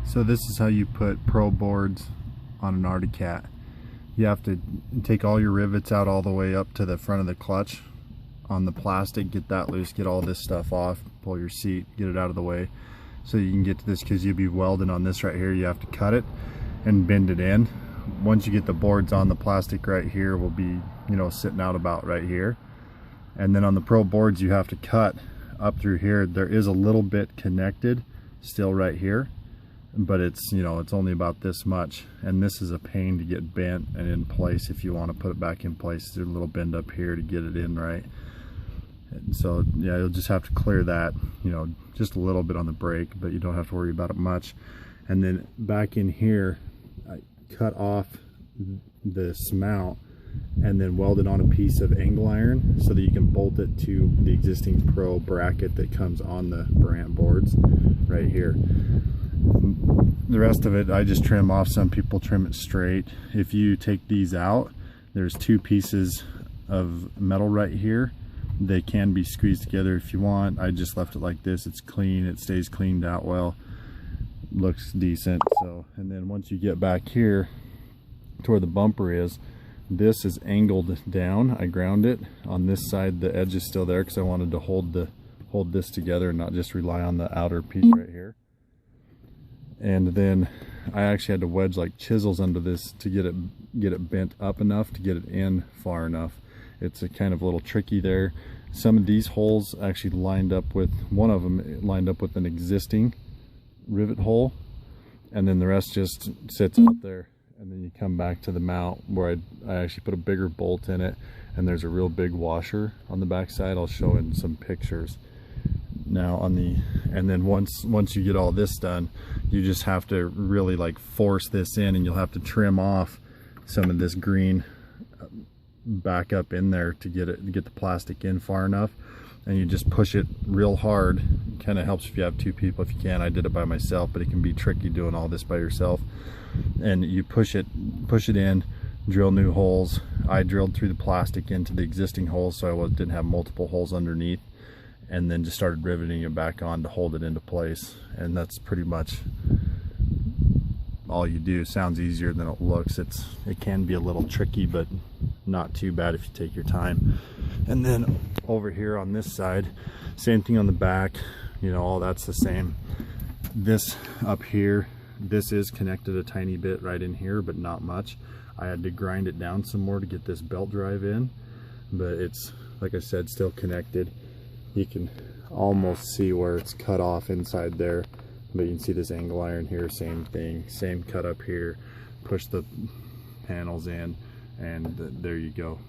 So this is how you put Pro boards on an Arctic Cat. You have to take all your rivets out all the way up to the front of the clutch on the plastic, get that loose, get all this stuff off, pull your seat, get it out of the way so you can get to this, because you'll be welding on this right here. You have to cut it and bend it in. Once you get the boards on, the plastic right here will be, you know, sitting out about right here. And then on the Pro boards you have to cut up through here. There is a little bit connected still right here, but it's, you know, it's only about this much, and this is a pain to get bent and in place. If you want to put it back in place, there's a little bend up here to get it in right. And so yeah, you'll just have to clear that, you know, just a little bit on the brake, but you don't have to worry about it much. And then back in here, I cut off this mount and then weld it on a piece of angle iron so that you can bolt it to the existing Pro bracket that comes on the Marantz boards right here. The rest of it I just trim off. Some people trim it straight. If you take these out, there's two pieces of metal right here. They can be squeezed together if you want. I just left it like this. It's clean, it stays cleaned out well, looks decent. So, and then once you get back here to where the bumper is, this is angled down. I ground it on this side. The edge is still there because I wanted to hold this together and not just rely on the outer piece right here. And then I actually had to wedge like chisels under this to get it bent up enough to get it in far enough. It's a kind of a little tricky there. Some of these holes actually lined up with, one of them lined up with an existing rivet hole, and then the rest just sits out there. And then you come back to the mount where I actually put a bigger bolt in it, and there's a real big washer on the back side. I'll show in some pictures now on the, and then once you get all this done, you just have to really like force this in, and you'll have to trim off some of this green back up in there to get the plastic in far enough, and you just push it real hard. Kind of helps if you have two people. If you can, I did it by myself, but it can be tricky doing all this by yourself. And you push it in, drill new holes. I drilled through the plastic into the existing holes so I didn't have multiple holes underneath, and then just started riveting it back on to hold it into place. And that's pretty much all you do. Sounds easier than it looks. It can be a little tricky, but not too bad if you take your time. And then over here on this side, same thing on the back, you know, all that's the same. This up here, this is connected a tiny bit right in here, but not much. I had to grind it down some more to get this belt drive in, but it's, like I said, still connected. You can almost see where it's cut off inside there, but you can see this angle iron here, same thing, same cut up here. Push the panels in, and there you go.